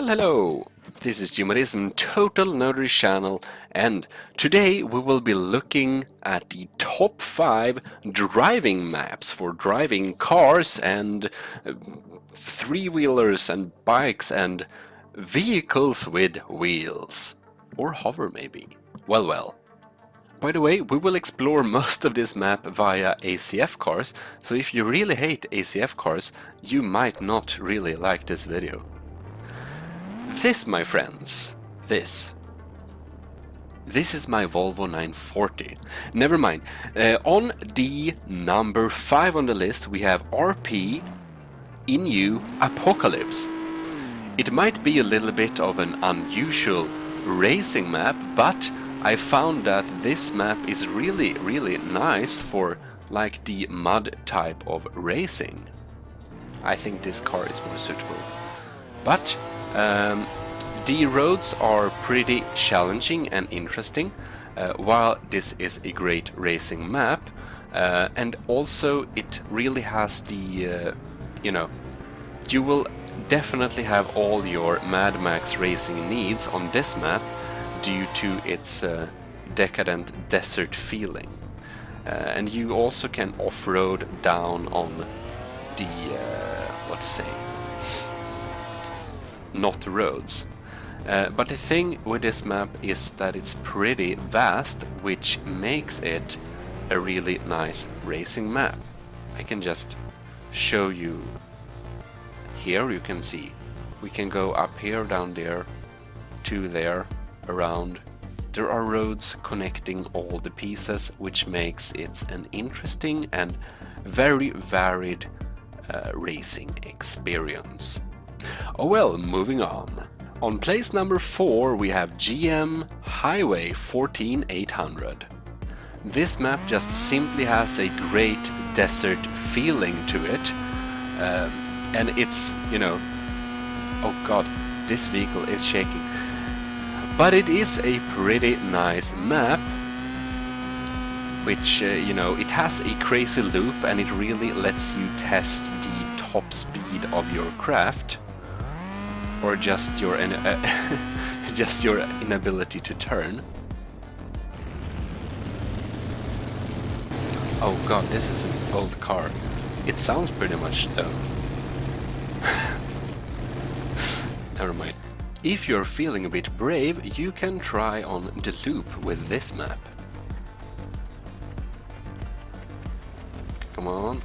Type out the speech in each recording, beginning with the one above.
Well, hello! This is Gmodism, Total Nerdery channel, and today we will be looking at the top 5 driving maps for driving cars and three-wheelers and bikes and vehicles with wheels. Or hover, maybe. Well. By the way, we will explore most of this map via ACF cars, so if you really hate ACF cars, you might not really like this video. This, my friends, this is my Volvo 940. Never mind. On the number 5 on the list we have RP Inu Apocalypse. It might be a little bit of an unusual racing map, but I found that this map is really nice for like the mud type of racing. I think this car is more suitable. But the roads are pretty challenging and interesting, while this is a great racing map, and also it really has the, you will definitely have all your Mad Max racing needs on this map due to its decadent desert feeling. And you also can off-road down on the, let's say, not roads. But the thing with this map is that it's pretty vast, which makes it a really nice racing map. I can just show you. Here you can see. We can go up here, down there, to there, around. There are roads connecting all the pieces, which makes it an interesting and very varied racing experience. Oh well, moving on. On place number 4 we have GM Highway 14800. This map just simply has a great desert feeling to it, and it's, oh god, this vehicle is shaking. But it is a pretty nice map, which, it has a crazy loop and it really lets you test the top speed of your craft. Or just your just your inability to turn. Oh god, this is an old car. It sounds pretty much though. Never mind. If you're feeling a bit brave, you can try on the loop with this map. Come on.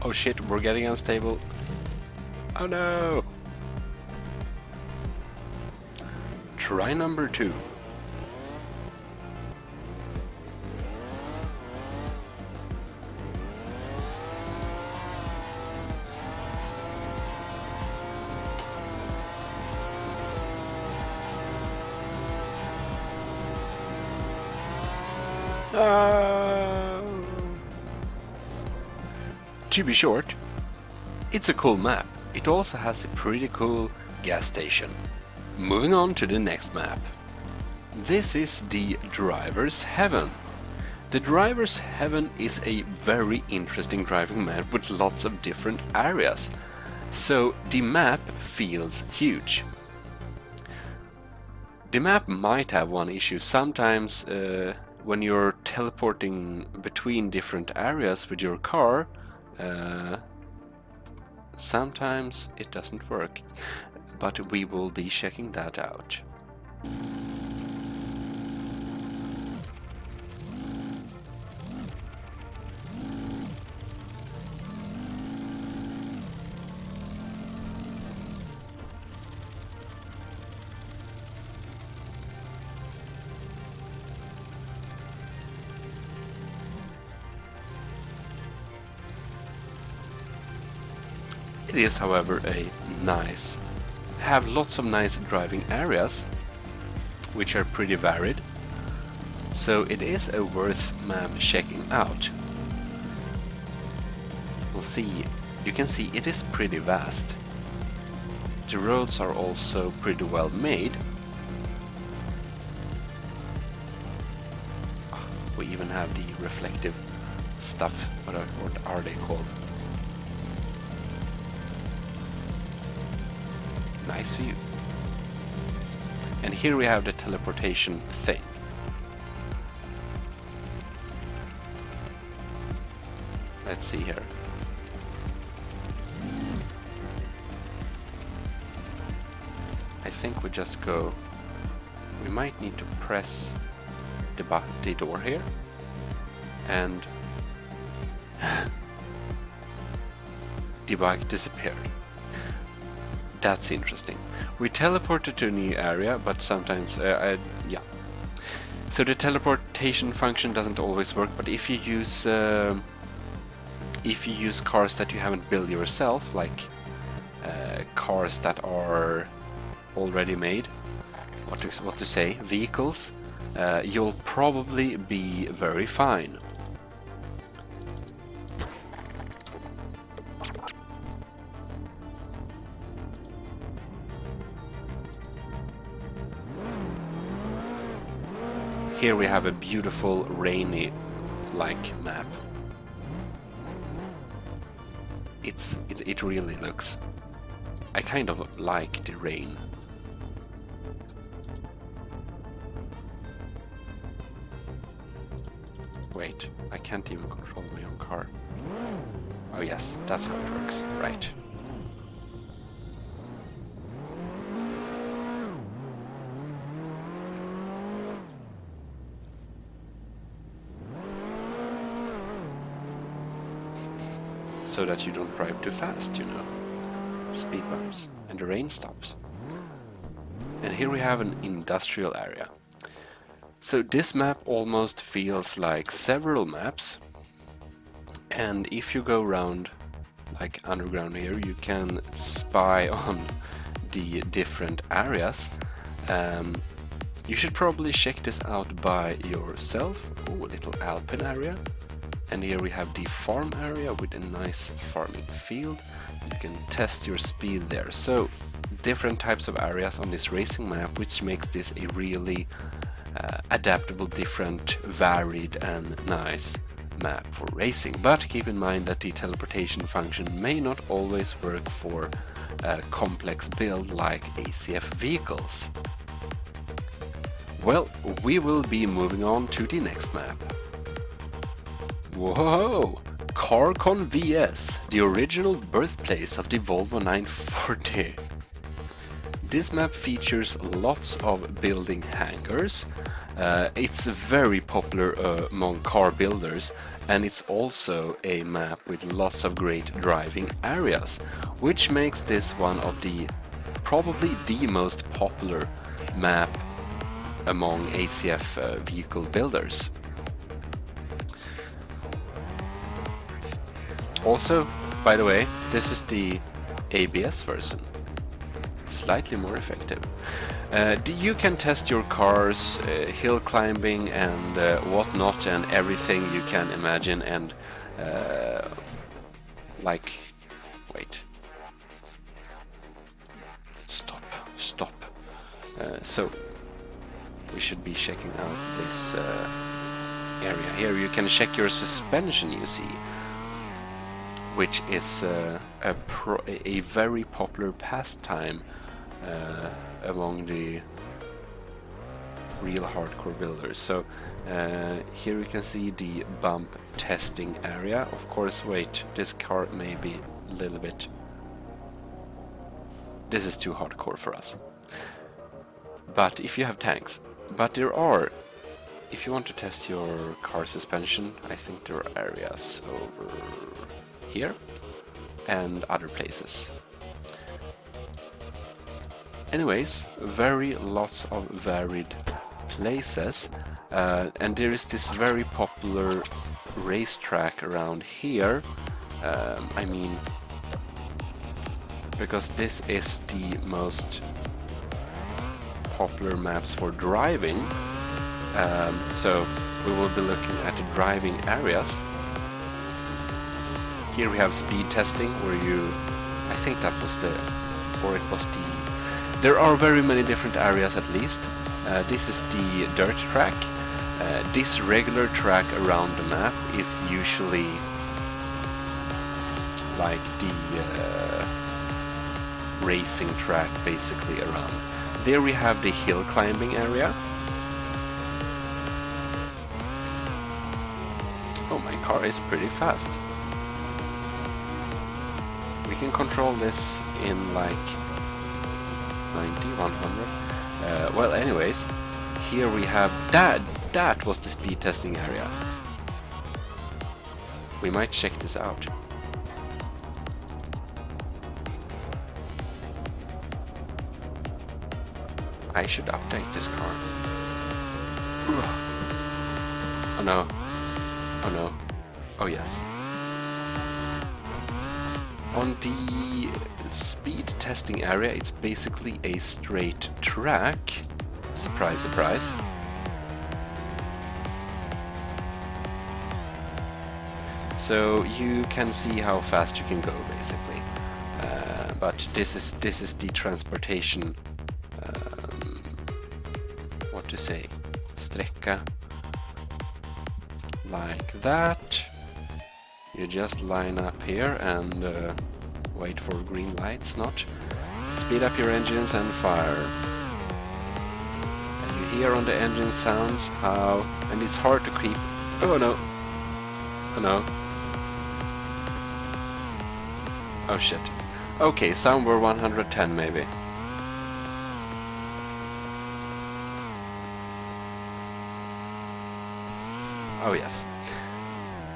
Oh shit, we're getting unstable. Oh no! Try number 2. To be short, it's a cool map. It also has a pretty cool gas station. Moving on to the next map. This is the Driver's Heaven. The Driver's Heaven is a very interesting driving map with lots of different areas. So the map feels huge. The map might have one issue. Sometimes when you're teleporting between different areas with your car, sometimes it doesn't work, but we will be checking that out. It is, however, have lots of nice driving areas, which are pretty varied, so it is a worth map checking out. We'll see. You can see it is pretty vast. The roads are also pretty well made. We even have the reflective stuff. What are they called? Nice view. And here we have the teleportation thing. Let's see here. I think we just go... We might need to press the door here. And... the bike disappeared. That's interesting. We teleported to a new area, but sometimes... yeah. So the teleportation function doesn't always work, but if you use cars that you haven't built yourself, like cars that are already made, what to say, vehicles, you'll probably be very fine. Here we have a beautiful rainy-like map. It really looks... I kind of like the rain. Wait, I can't even control my own car. Oh yes, that's how it works, right. So that you don't drive too fast, you know. Speed bumps, and the rain stops. And here we have an industrial area. So this map almost feels like several maps, and if you go around like underground here, you can spy on the different areas. You should probably check this out by yourself. Oh, a little alpine area. And here we have the farm area with a nice farming field. You can test your speed there. So different types of areas on this racing map, which makes this a really adaptable, different, varied and nice map for racing. But keep in mind that the teleportation function may not always work for a complex build like ACF vehicles. Well, we will be moving on to the next map. Whoa! CarCon VS, the original birthplace of the Volvo 940. This map features lots of building hangars. It's very popular among car builders, and it's also a map with lots of great driving areas, which makes this one of the probably the most popular map among ACF vehicle builders. Also, by the way, this is the ABS version. Slightly more effective. You can test your cars, hill climbing and whatnot, and everything you can imagine, and like, wait, stop. So we should be checking out this area here. You can check your suspension, you see, which is a very popular pastime among the real hardcore builders. So here you can see the bump testing area. Of course, wait, this car may be a little bit... This is too hardcore for us. But if you have tanks, but there are, if you want to test your car suspension, I think there are areas over here and other places. Anyways, lots of varied places, and there is this very popular racetrack around here. I mean, because this is the most popular maps for driving, so we will be looking at the driving areas. Here we have speed testing, where I think that was there are very many different areas at least. This is the dirt track. This regular track around the map is usually like racing track basically around. There we have the hill climbing area. Oh, my car is pretty fast. We can control this in like 90, 100. Well, anyways, here we have that was the speed testing area. We might check this out. I should update this car. Oh no. Oh no. Oh yes. On the speed testing area, it's basically a straight track. Surprise, surprise. So you can see how fast you can go, basically. But this is the transportation. What to say? Sträcka. Like that. You just line up here and wait for green lights, not speed up your engines and fire. And you hear on the engine sounds how, and it's hard to keep. Oh no! Oh no! Oh shit! Okay, somewhere 110 maybe. Oh yes.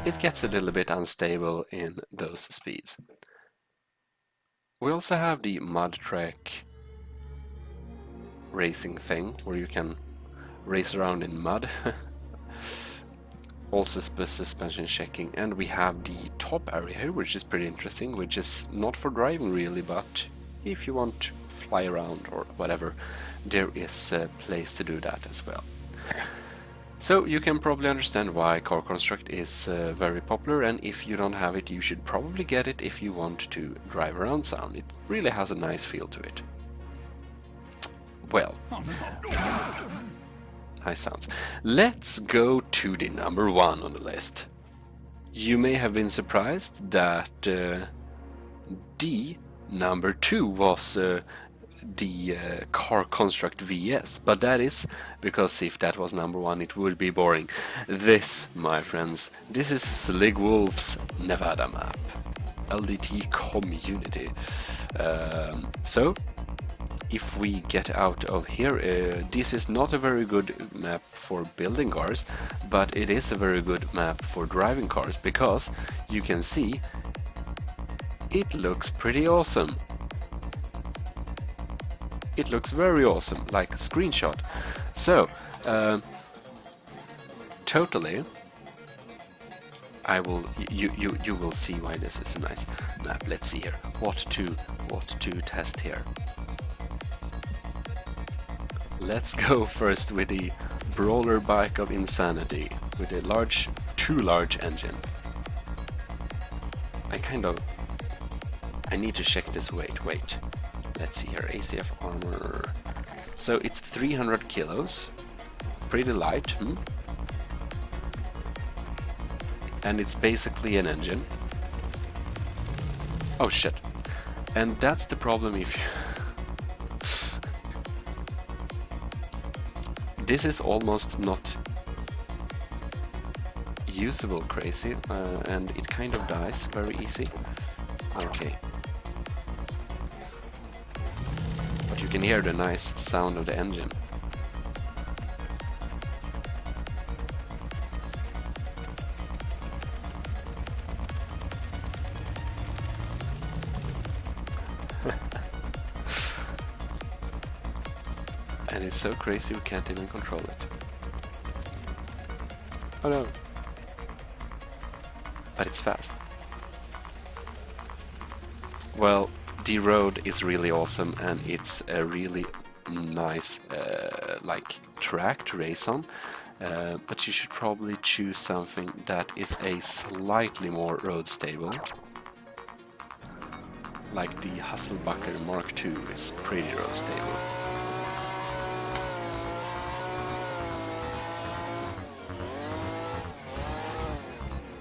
It gets a little bit unstable in those speeds. We also have the mud track racing thing, where you can race around in mud. Also suspension checking, and we have the top area here, which is pretty interesting, which is not for driving really, but if you want to fly around or whatever, there is a place to do that as well. So you can probably understand why Car Construct is very popular, and if you don't have it, you should probably get it if you want to drive around sound. It really has a nice feel to it. Well, nice sounds. Let's go to the number one on the list. You may have been surprised that the number two was the Car Construct VS, but that is because if that was number one, it would be boring. This, my friends, this is Slig Wolf's Nevada map, LDT community. So, if we get out of here, this is not a very good map for building cars, but it is a very good map for driving cars, because you can see it looks pretty awesome. It looks very awesome, like a screenshot. So, totally, you will see why this is a nice map. Let's see here. What to test here. Let's go first with the Brawler Bike of Insanity with a too large engine. I need to check this weight. Wait. Let's see here, ACF armor. So it's 300 kilos, pretty light, and it's basically an engine. Oh shit! And that's the problem if you... This is almost not usable, crazy, and it kind of dies very easy. Okay. You can hear the nice sound of the engine. And it's so crazy we can't even control it. Oh no. But it's fast. Well, the road is really awesome, and it's a really nice like track to race on, but you should probably choose something that is a slightly more road stable, like the Hasselbacher Mark II is pretty road stable.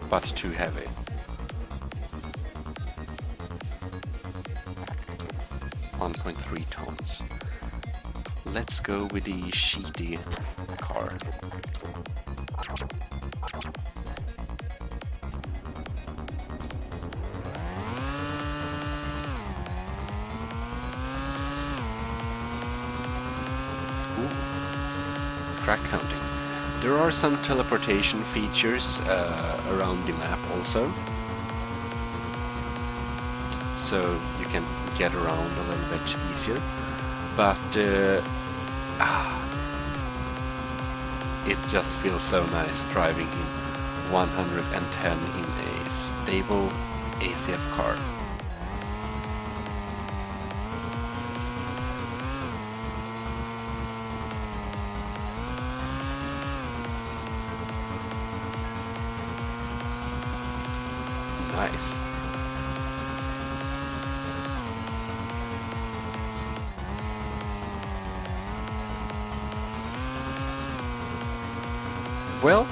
But too heavy. 1.3 tons. Let's go with the sheety car. Track counting. There are some teleportation features around the map also, so you can get around a little bit easier, but it just feels so nice driving in 110 in a stable ACF car. Nice. Well,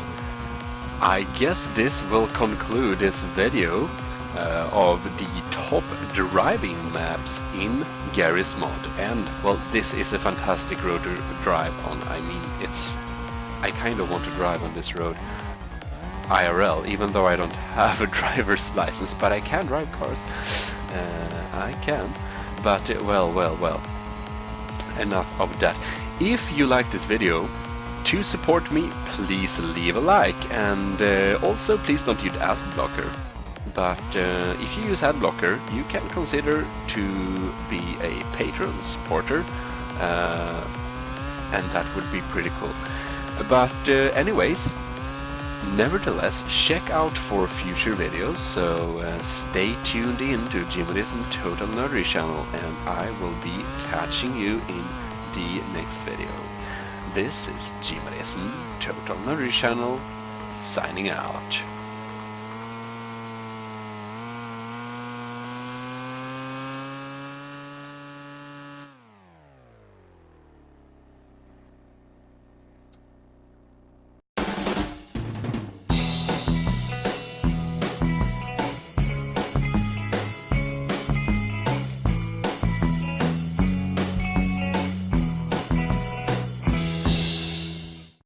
I guess this will conclude this video of the top driving maps in Garry's mod. And, well, this is a fantastic road to drive on. I mean, I kind of want to drive on this road IRL, even though I don't have a driver's license, but I can drive cars. I can, but well, enough of that. If you like this video, to support me, please leave a like, and also please don't use adblocker. But if you use adblocker, you can consider to be a Patreon supporter, and that would be pretty cool. But anyways, nevertheless, check out for future videos, so stay tuned in to Gmodism Total Nerdery channel, and I will be catching you in the next video. This is Gmodism Total Nerdery channel, signing out.